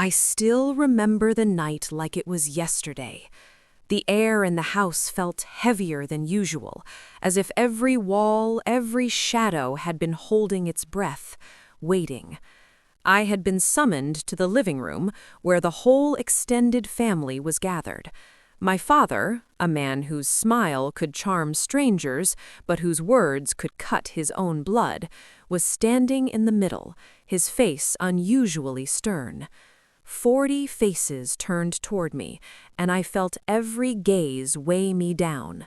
I still remember the night like it was yesterday. The air in the house felt heavier than usual, as if every wall, every shadow had been holding its breath, waiting. I had been summoned to the living room, where the whole extended family was gathered. My father, a man whose smile could charm strangers, but whose words could cut his own blood, was standing in the middle, his face unusually stern. 40 faces turned toward me, and I felt every gaze weigh me down.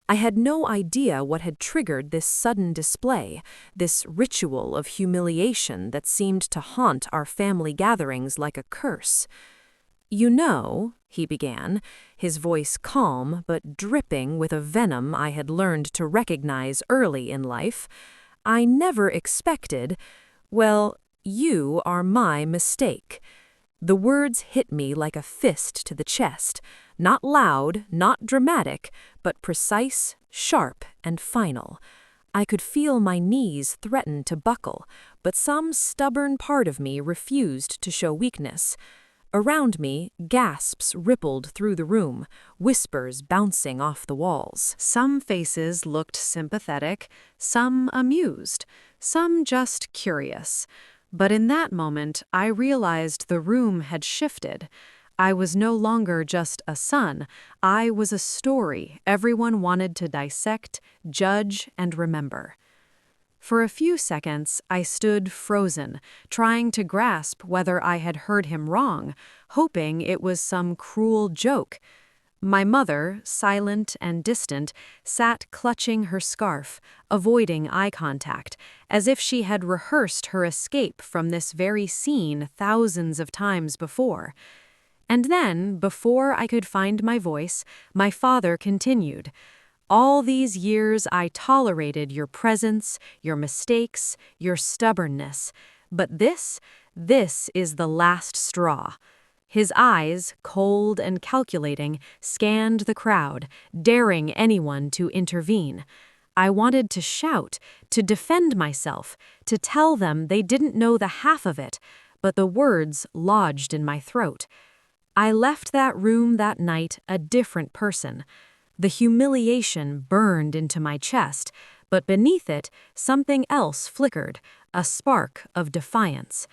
I had no idea what had triggered this sudden display, this ritual of humiliation that seemed to haunt our family gatherings like a curse. "You know," he began, his voice calm but dripping with a venom I had learned to recognize early in life, "I never expected, well, you are my mistake." The words hit me like a fist to the chest, not loud, not dramatic, but precise, sharp, and final. I could feel my knees threaten to buckle, but some stubborn part of me refused to show weakness. Around me, gasps rippled through the room, whispers bouncing off the walls. Some faces looked sympathetic, some amused, some just curious. But in that moment, I realized the room had shifted. I was no longer just a son. I was a story everyone wanted to dissect, judge, and remember. For a few seconds, I stood frozen, trying to grasp whether I had heard him wrong, hoping it was some cruel joke. My mother, silent and distant, sat clutching her scarf, avoiding eye contact, as if she had rehearsed her escape from this very scene thousands of times before. And then, before I could find my voice, my father continued. "All these years I tolerated your presence, your mistakes, your stubbornness. But this is the last straw." His eyes, cold and calculating, scanned the crowd, daring anyone to intervene. I wanted to shout, to defend myself, to tell them they didn't know the half of it, but the words lodged in my throat. I left that room that night a different person. The humiliation burned into my chest, but beneath it, something else flickered, a spark of defiance.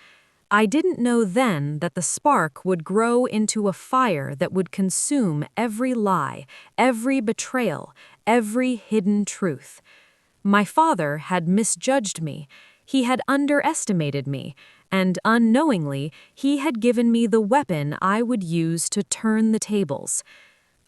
I didn't know then that the spark would grow into a fire that would consume every lie, every betrayal, every hidden truth. My father had misjudged me. He had underestimated me, and unknowingly, he had given me the weapon I would use to turn the tables.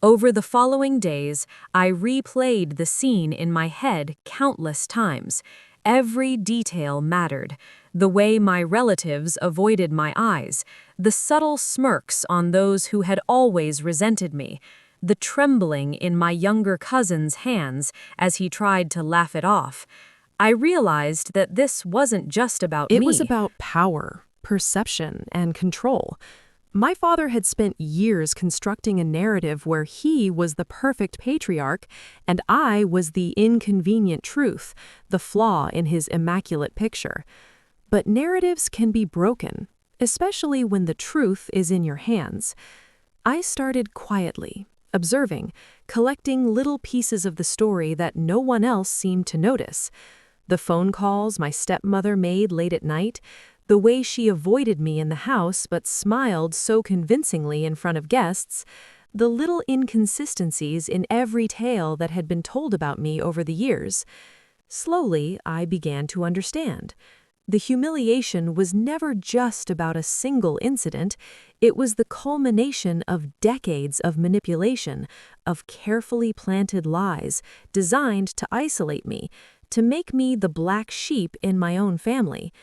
Over the following days, I replayed the scene in my head countless times. Every detail mattered. The way my relatives avoided my eyes, the subtle smirks on those who had always resented me, the trembling in my younger cousin's hands as he tried to laugh it off. I realized that this wasn't just about me. It was about power, perception, and control. My father had spent years constructing a narrative where he was the perfect patriarch and I was the inconvenient truth, the flaw in his immaculate picture. But narratives can be broken, especially when the truth is in your hands. I started quietly, observing, collecting little pieces of the story that no one else seemed to notice. The phone calls my stepmother made late at night, the way she avoided me in the house but smiled so convincingly in front of guests, the little inconsistencies in every tale that had been told about me over the years. Slowly, I began to understand. The humiliation was never just about a single incident, it was the culmination of decades of manipulation, of carefully planted lies designed to isolate me, to make me the black sheep in my own family.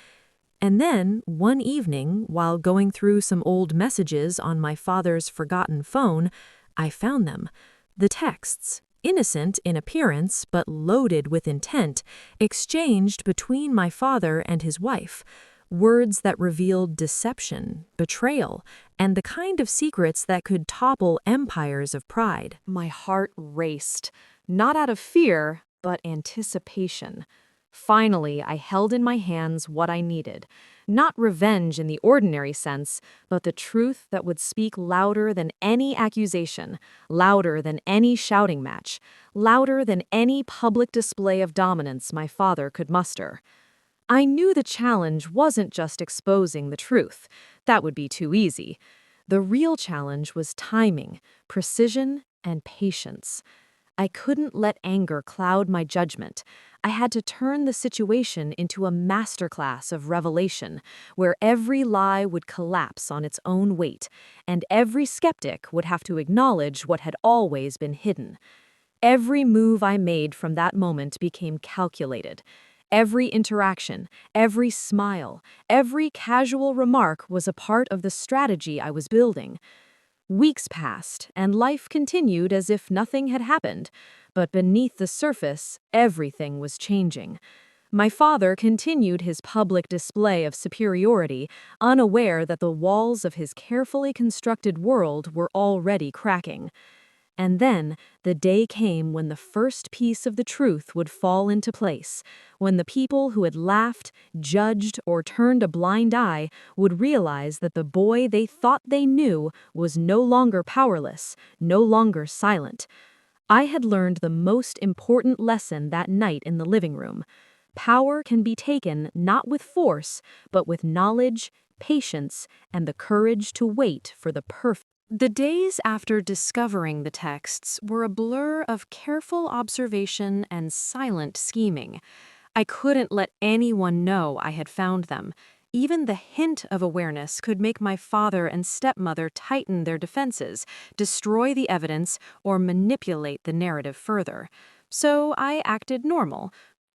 And then, one evening, while going through some old messages on my father's forgotten phone, I found them. The texts, innocent in appearance but loaded with intent, exchanged between my father and his wife. Words that revealed deception, betrayal, and the kind of secrets that could topple empires of pride. My heart raced, not out of fear, but anticipation. Finally, I held in my hands what I needed. Not revenge in the ordinary sense, but the truth that would speak louder than any accusation, louder than any shouting match, louder than any public display of dominance my father could muster. I knew the challenge wasn't just exposing the truth. That would be too easy. The real challenge was timing, precision, and patience. I couldn't let anger cloud my judgment. I had to turn the situation into a masterclass of revelation, where every lie would collapse on its own weight, and every skeptic would have to acknowledge what had always been hidden. Every move I made from that moment became calculated. Every interaction, every smile, every casual remark was a part of the strategy I was building. Weeks passed, and life continued as if nothing had happened, but beneath the surface, everything was changing. My father continued his public display of superiority, unaware that the walls of his carefully constructed world were already cracking. And then, the day came when the first piece of the truth would fall into place, when the people who had laughed, judged, or turned a blind eye would realize that the boy they thought they knew was no longer powerless, no longer silent. I had learned the most important lesson that night in the living room. Power can be taken not with force, but with knowledge, patience, and the courage to wait for the perfect. The days after discovering the texts were a blur of careful observation and silent scheming. I couldn't let anyone know I had found them. Even the hint of awareness could make my father and stepmother tighten their defenses, destroy the evidence, or manipulate the narrative further. So I acted normal.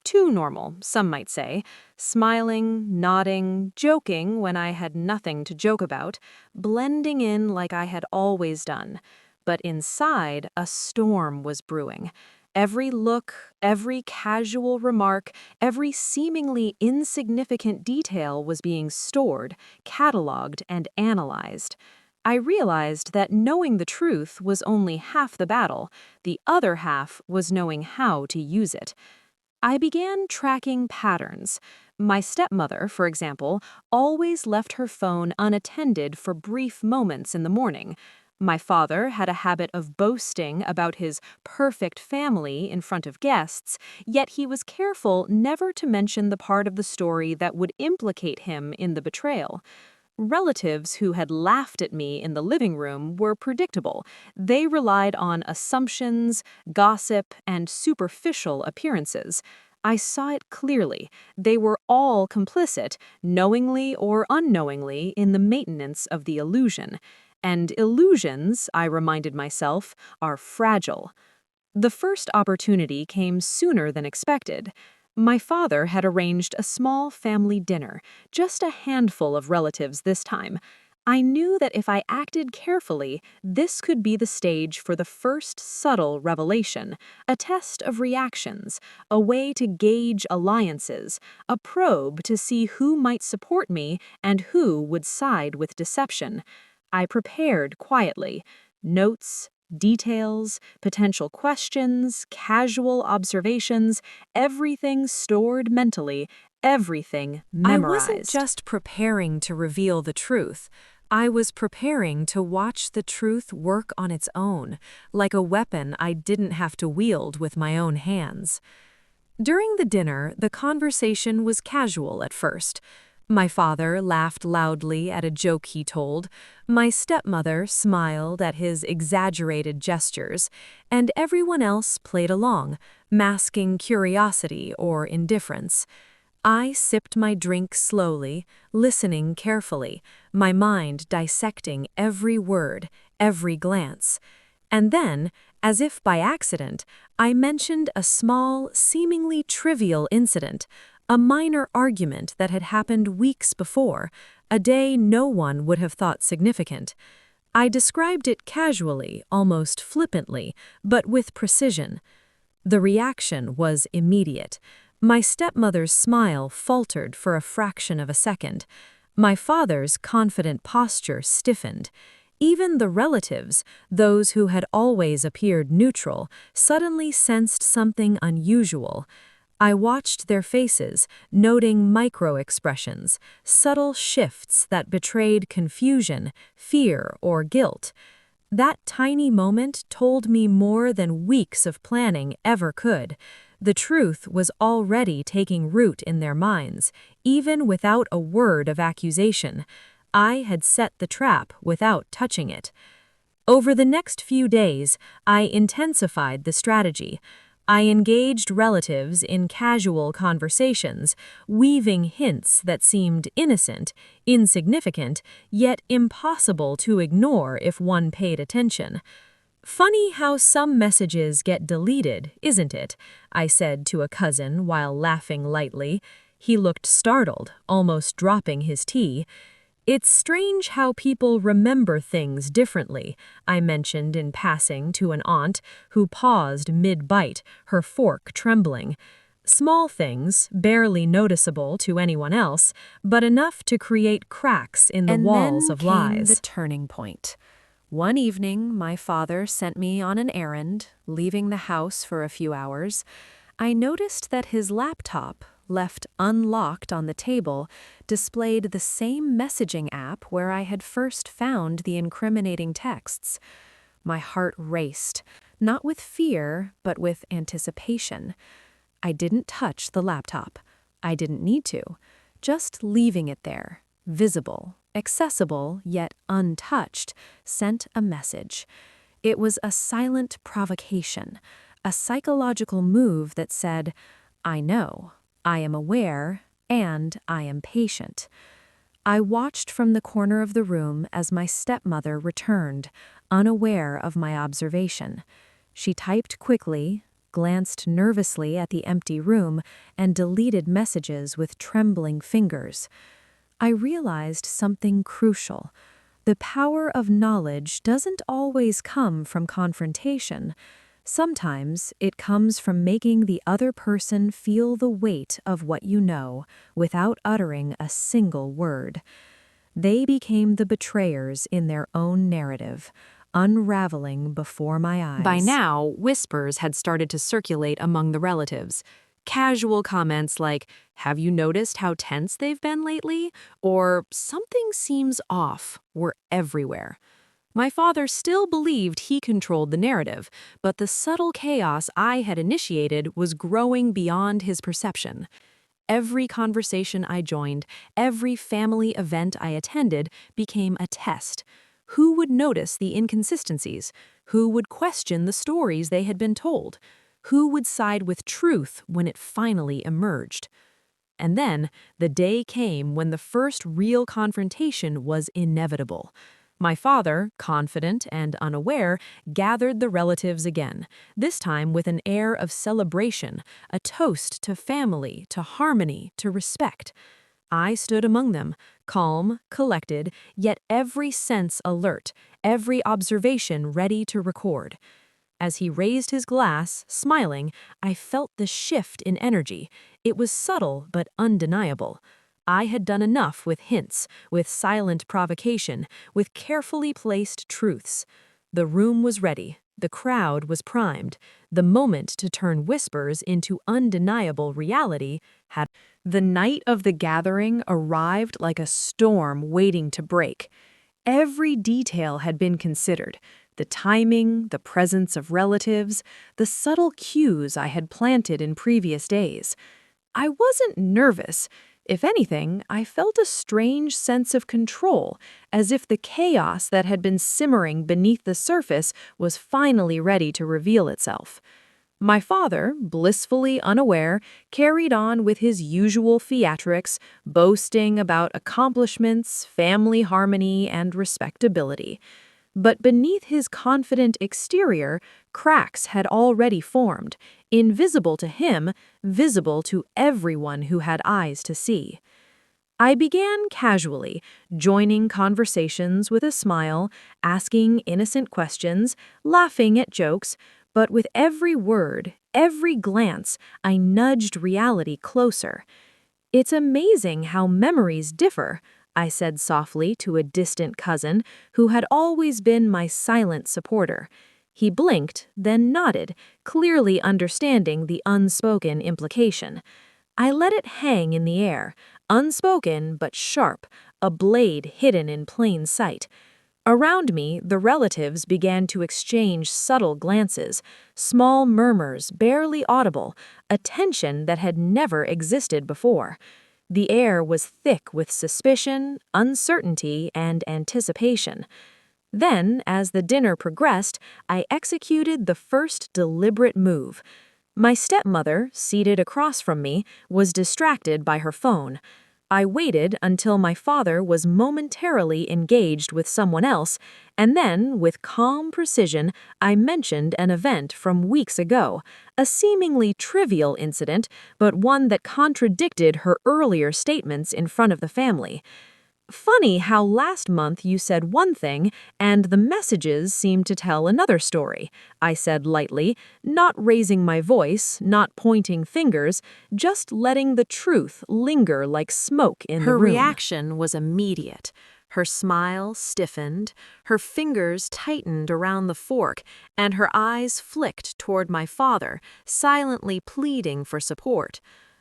Too normal, some might say, smiling, nodding, joking when I had nothing to joke about, blending in like I had always done. But inside, a storm was brewing. Every look, every casual remark, every seemingly insignificant detail was being stored, cataloged, and analyzed. I realized that knowing the truth was only half the battle. The other half was knowing how to use it. I began tracking patterns. My stepmother, for example, always left her phone unattended for brief moments in the morning. My father had a habit of boasting about his perfect family in front of guests, yet he was careful never to mention the part of the story that would implicate him in the betrayal. Relatives who had laughed at me in the living room were predictable. They relied on assumptions, gossip, and superficial appearances. I saw it clearly. They were all complicit, knowingly or unknowingly, in the maintenance of the illusion. And illusions, I reminded myself, are fragile. The first opportunity came sooner than expected. My father had arranged a small family dinner, just a handful of relatives this time. I knew that if I acted carefully, this could be the stage for the first subtle revelation, a test of reactions, a way to gauge alliances, a probe to see who might support me and who would side with deception. I prepared quietly. Notes, details, potential questions, casual observations, everything stored mentally, everything memorized. I wasn't just preparing to reveal the truth. I was preparing to watch the truth work on its own, like a weapon I didn't have to wield with my own hands. During the dinner, the conversation was casual at first. My father laughed loudly at a joke he told, my stepmother smiled at his exaggerated gestures, and everyone else played along, masking curiosity or indifference. I sipped my drink slowly, listening carefully, my mind dissecting every word, every glance. And then, as if by accident, I mentioned a small, seemingly trivial incident, a minor argument that had happened weeks before, a day no one would have thought significant. I described it casually, almost flippantly, but with precision. The reaction was immediate. My stepmother's smile faltered for a fraction of a second. My father's confident posture stiffened. Even the relatives, those who had always appeared neutral, suddenly sensed something unusual. I watched their faces, noting micro-expressions, subtle shifts that betrayed confusion, fear, or guilt. That tiny moment told me more than weeks of planning ever could. The truth was already taking root in their minds, even without a word of accusation. I had set the trap without touching it. Over the next few days, I intensified the strategy. I engaged relatives in casual conversations, weaving hints that seemed innocent, insignificant, yet impossible to ignore if one paid attention. "Funny how some messages get deleted, isn't it?" I said to a cousin while laughing lightly. He looked startled, almost dropping his tea. "It's strange how people remember things differently," I mentioned in passing to an aunt who paused mid-bite, her fork trembling. Small things, barely noticeable to anyone else, but enough to create cracks in the walls of lies. And then came the turning point. One evening, my father sent me on an errand, leaving the house for a few hours. I noticed that his laptop, left unlocked on the table, displayed the same messaging app where I had first found the incriminating texts. My heart raced, not with fear, but with anticipation. I didn't touch the laptop. I didn't need to. Just leaving it there, visible, accessible, yet untouched, sent a message. It was a silent provocation, a psychological move that said, "I know, I am aware, and I am patient." I watched from the corner of the room as my stepmother returned, unaware of my observation. She typed quickly, glanced nervously at the empty room, and deleted messages with trembling fingers. I realized something crucial. The power of knowledge doesn't always come from confrontation. Sometimes it comes from making the other person feel the weight of what you know without uttering a single word. They became the betrayers in their own narrative, unraveling before my eyes. By now, whispers had started to circulate among the relatives. Casual comments like, "Have you noticed how tense they've been lately?" or "Something seems off," were everywhere. My father still believed he controlled the narrative, but the subtle chaos I had initiated was growing beyond his perception. Every conversation I joined, every family event I attended became a test. Who would notice the inconsistencies? Who would question the stories they had been told? Who would side with truth when it finally emerged? And then, the day came when the first real confrontation was inevitable. My father, confident and unaware, gathered the relatives again, this time with an air of celebration, a toast to family, to harmony, to respect. I stood among them, calm, collected, yet every sense alert, every observation ready to record. As he raised his glass, smiling, I felt the shift in energy. It was subtle but undeniable. I had done enough with hints, with silent provocation, with carefully placed truths. The room was ready. The crowd was primed. The moment to turn whispers into undeniable reality had. The night of the gathering arrived like a storm waiting to break. Every detail had been considered. The timing, the presence of relatives, the subtle cues I had planted in previous days. I wasn't nervous. If anything, I felt a strange sense of control, as if the chaos that had been simmering beneath the surface was finally ready to reveal itself. My father, blissfully unaware, carried on with his usual theatrics, boasting about accomplishments, family harmony, and respectability. But beneath his confident exterior, cracks had already formed, invisible to him, visible to everyone who had eyes to see. I began casually, joining conversations with a smile, asking innocent questions, laughing at jokes, but with every word, every glance, I nudged reality closer. "It's amazing how memories differ," I said softly to a distant cousin who had always been my silent supporter. He blinked, then nodded, clearly understanding the unspoken implication. I let it hang in the air, unspoken but sharp, a blade hidden in plain sight. Around me, the relatives began to exchange subtle glances, small murmurs barely audible, a tension that had never existed before. The air was thick with suspicion, uncertainty, and anticipation. Then, as the dinner progressed, I executed the first deliberate move. My stepmother, seated across from me, was distracted by her phone. I waited until my father was momentarily engaged with someone else, and then, with calm precision, I mentioned an event from weeks ago, a seemingly trivial incident, but one that contradicted her earlier statements in front of the family. Funny how last month you said one thing and the messages seemed to tell another story, I said lightly, not raising my voice, not pointing fingers, just letting the truth linger like smoke in the Her room. reaction was immediate. Her smile stiffened, her fingers tightened around the fork, and her eyes flicked toward my father, silently pleading for support.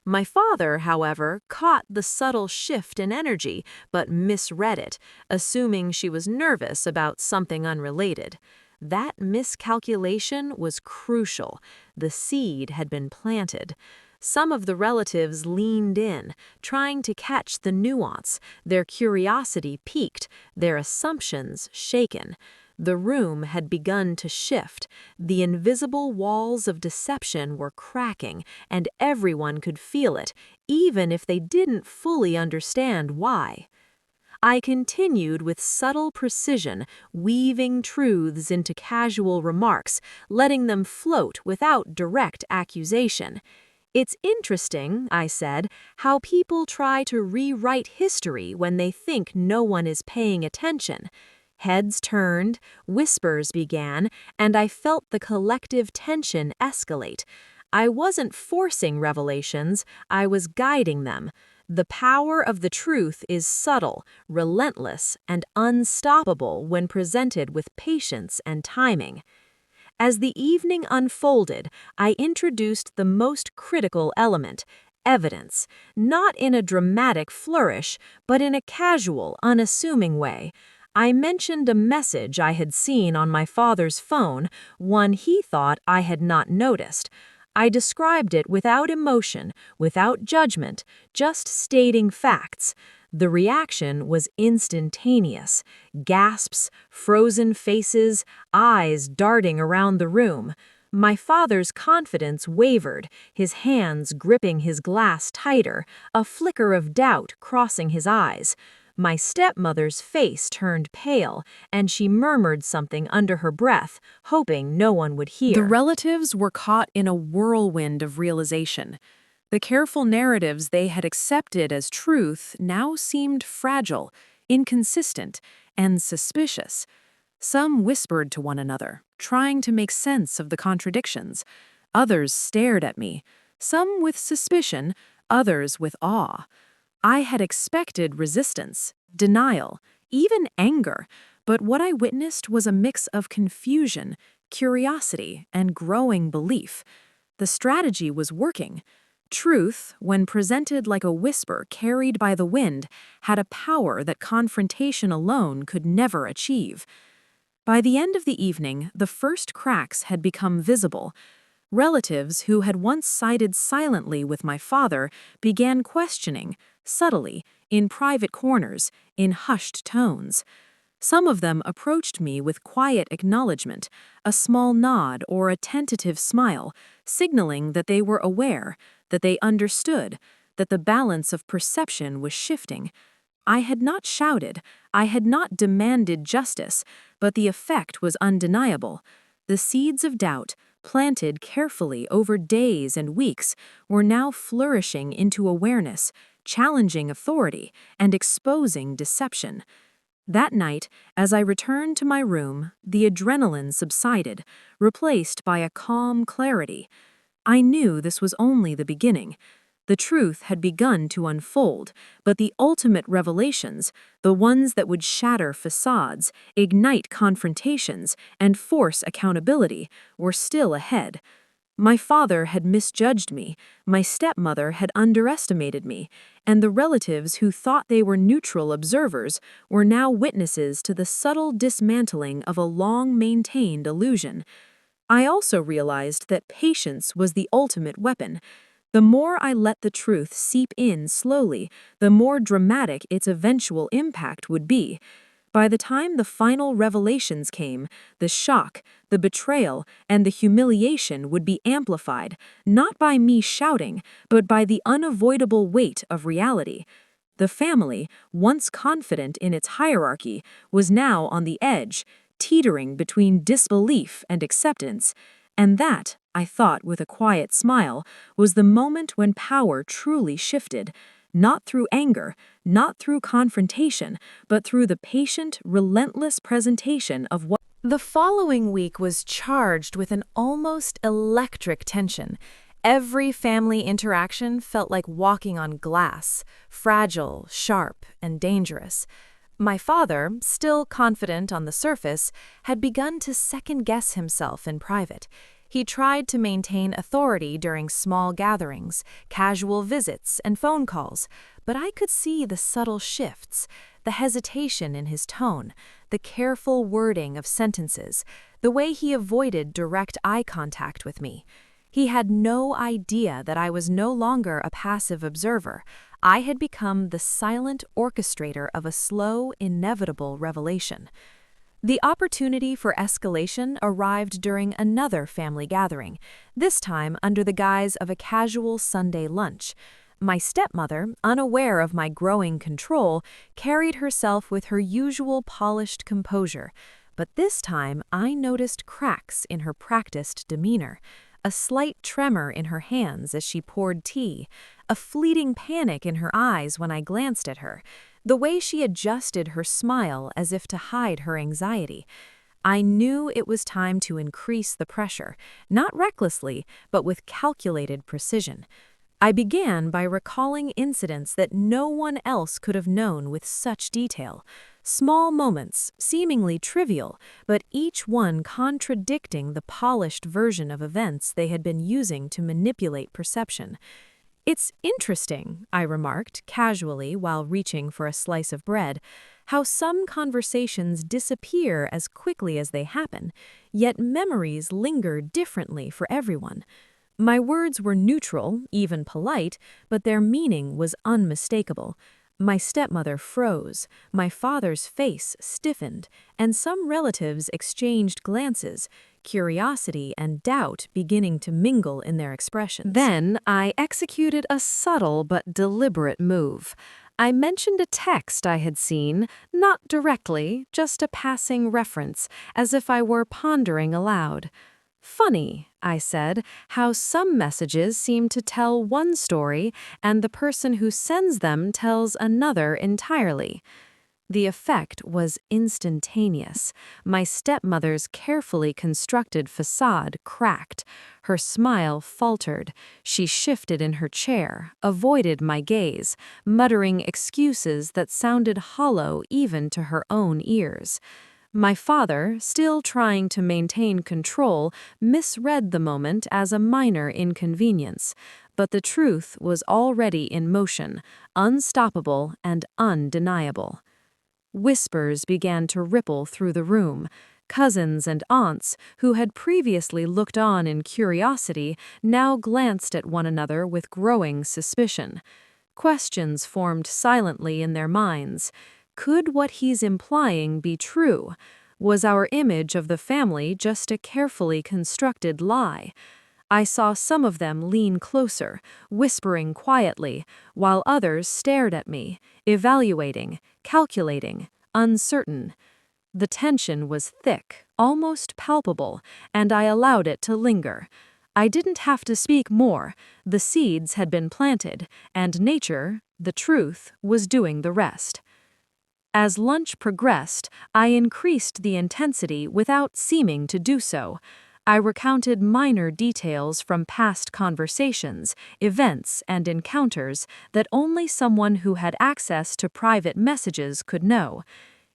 My father, however, caught the subtle shift in energy, but misread it, assuming she was nervous about something unrelated. That miscalculation was crucial. The seed had been planted. Some of the relatives leaned in, trying to catch the nuance, their curiosity piqued, their assumptions shaken. The room had begun to shift. The invisible walls of deception were cracking, and everyone could feel it, even if they didn't fully understand why. I continued with subtle precision, weaving truths into casual remarks, letting them float without direct accusation. It's interesting, I said, how people try to rewrite history when they think no one is paying attention. Heads turned, whispers began, and I felt the collective tension escalate. I wasn't forcing revelations, I was guiding them. The power of the truth is subtle, relentless, and unstoppable when presented with patience and timing. As the evening unfolded, I introduced the most critical element, evidence, not in a dramatic flourish, but in a casual, unassuming way. I mentioned a message I had seen on my father's phone, one he thought I had not noticed. I described it without emotion, without judgment, just stating facts. The reaction was instantaneous. Gasps, frozen faces, eyes darting around the room. My father's confidence wavered, his hands gripping his glass tighter, a flicker of doubt crossing his eyes. My stepmother's face turned pale, and she murmured something under her breath, hoping no one would hear. The relatives were caught in a whirlwind of realization. The careful narratives they had accepted as truth now seemed fragile, inconsistent, and suspicious. Some whispered to one another, trying to make sense of the contradictions. Others stared at me, some with suspicion, others with awe. I had expected resistance, denial, even anger, but what I witnessed was a mix of confusion, curiosity, and growing belief. The strategy was working. Truth, when presented like a whisper carried by the wind, had a power that confrontation alone could never achieve. By the end of the evening, the first cracks had become visible. Relatives who had once sided silently with my father began questioning, subtly, in private corners, in hushed tones. Some of them approached me with quiet acknowledgement, a small nod or a tentative smile, signaling that they were aware, that they understood, that the balance of perception was shifting. I had not shouted, I had not demanded justice, but the effect was undeniable. The seeds of doubt, planted carefully over days and weeks, were now flourishing into awareness, challenging authority, and exposing deception. That night, as I returned to my room, the adrenaline subsided, replaced by a calm clarity. I knew this was only the beginning. The truth had begun to unfold, but the ultimate revelations, the ones that would shatter facades, ignite confrontations, and force accountability, were still ahead. My father had misjudged me, my stepmother had underestimated me, and the relatives who thought they were neutral observers were now witnesses to the subtle dismantling of a long-maintained illusion. I also realized that patience was the ultimate weapon. The more I let the truth seep in slowly, the more dramatic its eventual impact would be. By the time the final revelations came, the shock, the betrayal, and the humiliation would be amplified, not by me shouting, but by the unavoidable weight of reality. The family, once confident in its hierarchy, was now on the edge, teetering between disbelief and acceptance. And that, I thought with a quiet smile, was the moment when power truly shifted. Not through anger, not through confrontation, but through the patient, relentless presentation of what. The following week was charged with an almost electric tension. Every family interaction felt like walking on glass, fragile, sharp, and dangerous. My father, still confident on the surface, had begun to second-guess himself in private. He tried to maintain authority during small gatherings, casual visits, and phone calls, but I could see the subtle shifts, the hesitation in his tone, the careful wording of sentences, the way he avoided direct eye contact with me. He had no idea that I was no longer a passive observer. I had become the silent orchestrator of a slow, inevitable revelation. The opportunity for escalation arrived during another family gathering, this time under the guise of a casual Sunday lunch. My stepmother, unaware of my growing control, carried herself with her usual polished composure, but this time I noticed cracks in her practiced demeanor, a slight tremor in her hands as she poured tea, a fleeting panic in her eyes when I glanced at her, the way she adjusted her smile as if to hide her anxiety. I knew it was time to increase the pressure, not recklessly, but with calculated precision. I began by recalling incidents that no one else could have known with such detail. Small moments, seemingly trivial, but each one contradicting the polished version of events they had been using to manipulate perception. "It's interesting," I remarked casually while reaching for a slice of bread, "how some conversations disappear as quickly as they happen, yet memories linger differently for everyone." My words were neutral, even polite, but their meaning was unmistakable. My stepmother froze, my father's face stiffened, and some relatives exchanged glances, curiosity and doubt beginning to mingle in their expressions. Then I executed a subtle but deliberate move. I mentioned a text I had seen, not directly, just a passing reference, as if I were pondering aloud. "Funny," I said, "how some messages seem to tell one story and the person who sends them tells another entirely." The effect was instantaneous. My stepmother's carefully constructed facade cracked. Her smile faltered. She shifted in her chair, avoided my gaze, muttering excuses that sounded hollow even to her own ears. My father, still trying to maintain control, misread the moment as a minor inconvenience, but the truth was already in motion, unstoppable and undeniable. Whispers began to ripple through the room. Cousins and aunts, who had previously looked on in curiosity, now glanced at one another with growing suspicion. Questions formed silently in their minds. Could what he's implying be true? Was our image of the family just a carefully constructed lie? I saw some of them lean closer, whispering quietly, while others stared at me, evaluating, calculating, uncertain. The tension was thick, almost palpable, and I allowed it to linger. I didn't have to speak more. The seeds had been planted, and nature, the truth, was doing the rest. As lunch progressed, I increased the intensity without seeming to do so. I recounted minor details from past conversations, events, and encounters that only someone who had access to private messages could know.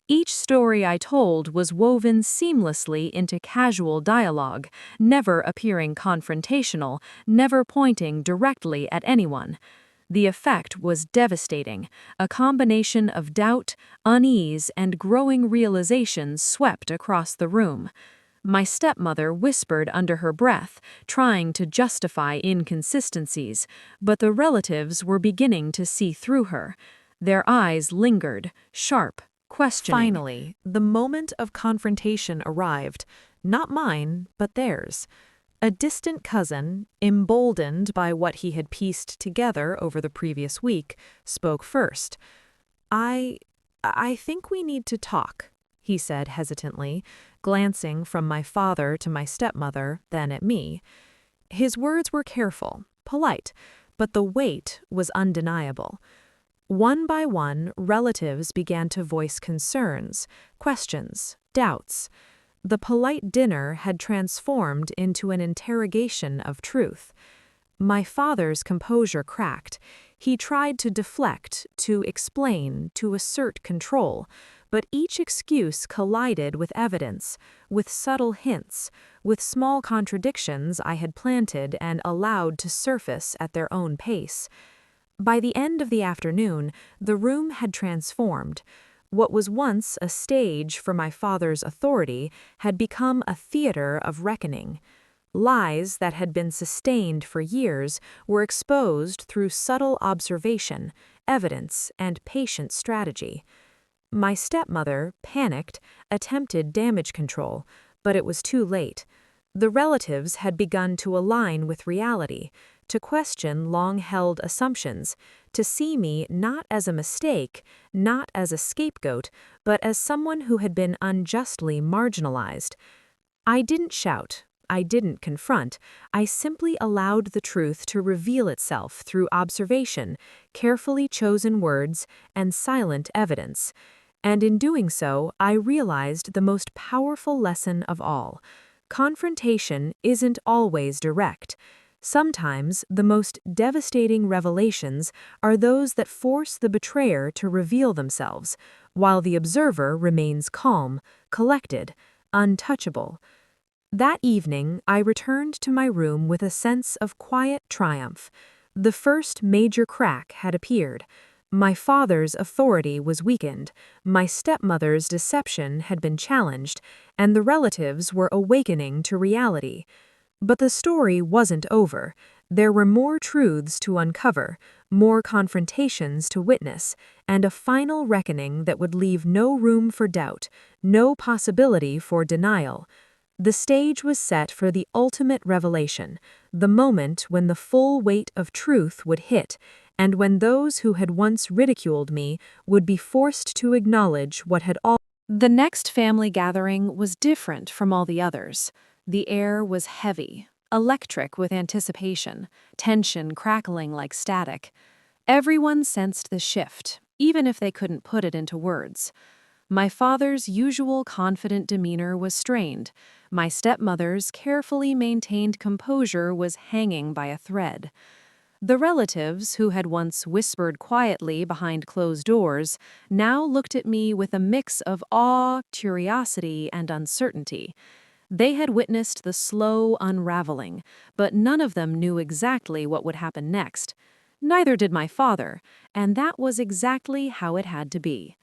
Each story I told was woven seamlessly into casual dialogue, never appearing confrontational, never pointing directly at anyone. The effect was devastating. A combination of doubt, unease, and growing realization swept across the room. My stepmother whispered under her breath, trying to justify inconsistencies, but the relatives were beginning to see through her. Their eyes lingered, sharp, questioning. Finally, the moment of confrontation arrived, not mine, but theirs. A distant cousin, emboldened by what he had pieced together over the previous week, spoke first. I think we need to talk," he said hesitantly, glancing from my father to my stepmother, then at me. His words were careful, polite, but the weight was undeniable. One by one, relatives began to voice concerns, questions, doubts. The polite dinner had transformed into an interrogation of truth. My father's composure cracked. He tried to deflect, to explain, to assert control, but each excuse collided with evidence, with subtle hints, with small contradictions I had planted and allowed to surface at their own pace. By the end of the afternoon, the room had transformed. What was once a stage for my father's authority had become a theater of reckoning. Lies that had been sustained for years were exposed through subtle observation, evidence, and patient strategy. My stepmother, panicked, attempted damage control, but it was too late. The relatives had begun to align with reality, to question long-held assumptions, to see me not as a mistake, not as a scapegoat, but as someone who had been unjustly marginalized. I didn't shout. I didn't confront. I simply allowed the truth to reveal itself through observation, carefully chosen words, and silent evidence. And in doing so, I realized the most powerful lesson of all. Confrontation isn't always direct. Sometimes the most devastating revelations are those that force the betrayer to reveal themselves, while the observer remains calm, collected, untouchable. That evening, I returned to my room with a sense of quiet triumph. The first major crack had appeared. My father's authority was weakened, my stepmother's deception had been challenged, and the relatives were awakening to reality. But the story wasn't over. There were more truths to uncover, more confrontations to witness, and a final reckoning that would leave no room for doubt, no possibility for denial. The stage was set for the ultimate revelation, the moment when the full weight of truth would hit, and when those who had once ridiculed me would be forced to acknowledge what had all. The next family gathering was different from all the others. The air was heavy, electric with anticipation, tension crackling like static. Everyone sensed the shift, even if they couldn't put it into words. My father's usual confident demeanor was strained. My stepmother's carefully maintained composure was hanging by a thread. The relatives, who had once whispered quietly behind closed doors, now looked at me with a mix of awe, curiosity, and uncertainty. They had witnessed the slow unraveling, but none of them knew exactly what would happen next. Neither did my father, and that was exactly how it had to be.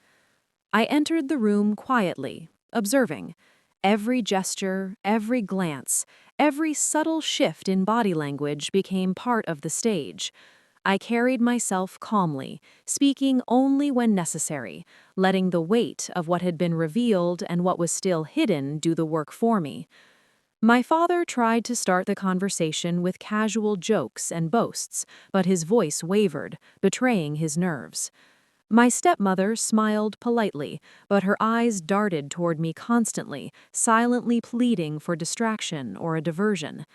I entered the room quietly, observing. Every gesture, every glance, every subtle shift in body language became part of the stage. I carried myself calmly, speaking only when necessary, letting the weight of what had been revealed and what was still hidden do the work for me. My father tried to start the conversation with casual jokes and boasts, but his voice wavered, betraying his nerves. My stepmother smiled politely, but her eyes darted toward me constantly, silently pleading for distraction or a diversion.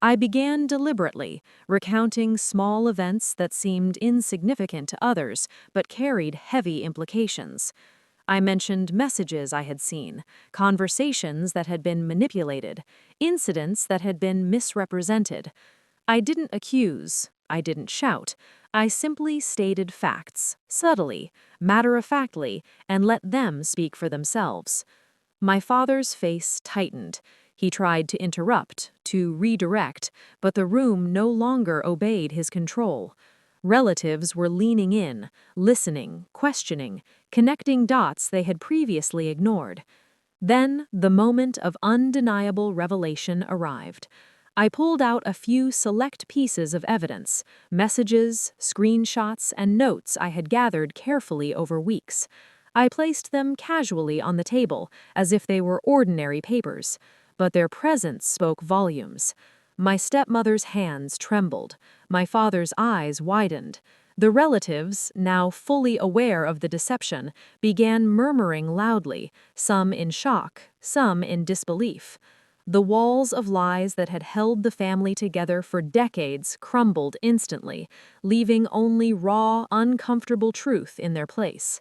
I began deliberately, recounting small events that seemed insignificant to others, but carried heavy implications. I mentioned messages I had seen, conversations that had been manipulated, incidents that had been misrepresented. I didn't accuse, I didn't shout. I simply stated facts, subtly, matter-of-factly, and let them speak for themselves. My father's face tightened. He tried to interrupt, to redirect, but the room no longer obeyed his control. Relatives were leaning in, listening, questioning, connecting dots they had previously ignored. Then the moment of undeniable revelation arrived. I pulled out a few select pieces of evidence, messages, screenshots, and notes I had gathered carefully over weeks. I placed them casually on the table, as if they were ordinary papers, but their presence spoke volumes. My stepmother's hands trembled, my father's eyes widened. The relatives, now fully aware of the deception, began murmuring loudly, some in shock, some in disbelief. The walls of lies that had held the family together for decades crumbled instantly, leaving only raw, uncomfortable truth in their place.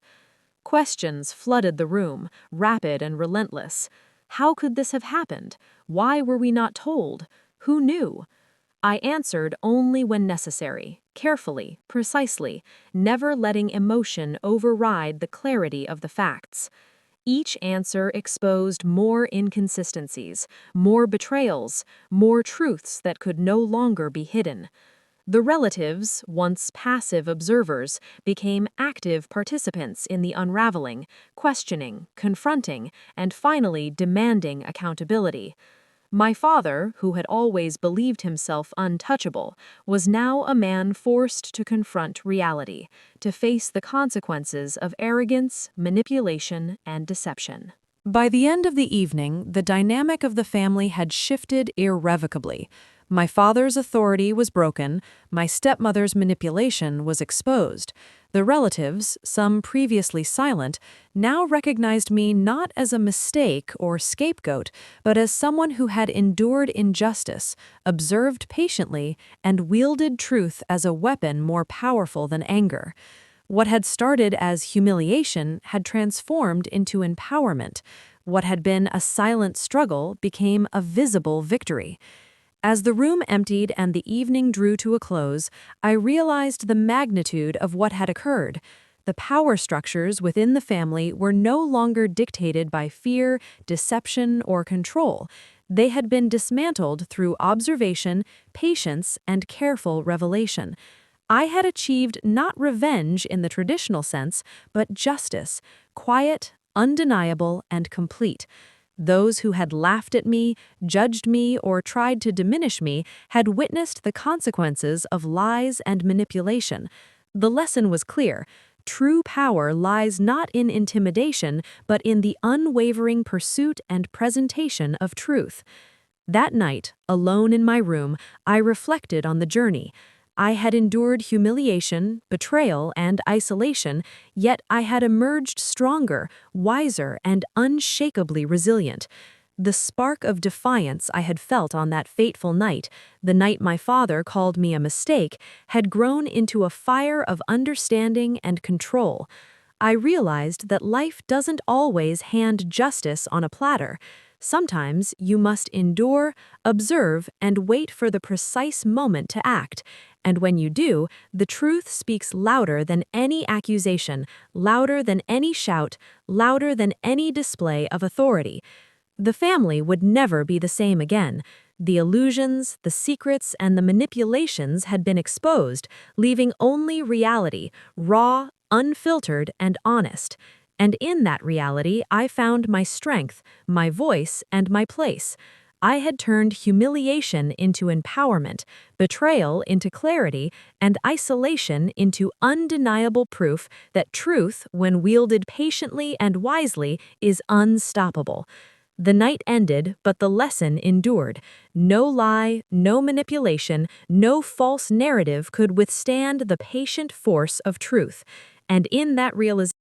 Questions flooded the room, rapid and relentless. How could this have happened? Why were we not told? Who knew? I answered only when necessary, carefully, precisely, never letting emotion override the clarity of the facts. Each answer exposed more inconsistencies, more betrayals, more truths that could no longer be hidden. The relatives, once passive observers, became active participants in the unraveling, questioning, confronting, and finally demanding accountability. My father, who had always believed himself untouchable, was now a man forced to confront reality, to face the consequences of arrogance, manipulation, and deception. By the end of the evening, the dynamic of the family had shifted irrevocably. My father's authority was broken, my stepmother's manipulation was exposed. The relatives, some previously silent, now recognized me not as a mistake or scapegoat, but as someone who had endured injustice, observed patiently, and wielded truth as a weapon more powerful than anger. What had started as humiliation had transformed into empowerment. What had been a silent struggle became a visible victory. As the room emptied and the evening drew to a close, I realized the magnitude of what had occurred. The power structures within the family were no longer dictated by fear, deception, or control. They had been dismantled through observation, patience, and careful revelation. I had achieved not revenge in the traditional sense, but justice, quiet, undeniable, and complete. Those who had laughed at me, judged me, or tried to diminish me had witnessed the consequences of lies and manipulation. The lesson was clear. True power lies not in intimidation, but in the unwavering pursuit and presentation of truth. That night, alone in my room, I reflected on the journey. I had endured humiliation, betrayal, and isolation, yet I had emerged stronger, wiser, and unshakably resilient. The spark of defiance I had felt on that fateful night, the night my father called me a mistake, had grown into a fire of understanding and control. I realized that life doesn't always hand justice on a platter. Sometimes you must endure, observe, and wait for the precise moment to act. And when you do, the truth speaks louder than any accusation, louder than any shout, louder than any display of authority. The family would never be the same again. The illusions, the secrets, and the manipulations had been exposed, leaving only reality, raw, unfiltered, and honest. And in that reality, I found my strength, my voice, and my place. I had turned humiliation into empowerment, betrayal into clarity, and isolation into undeniable proof that truth, when wielded patiently and wisely, is unstoppable. The night ended, but the lesson endured. No lie, no manipulation, no false narrative could withstand the patient force of truth. And in that realization,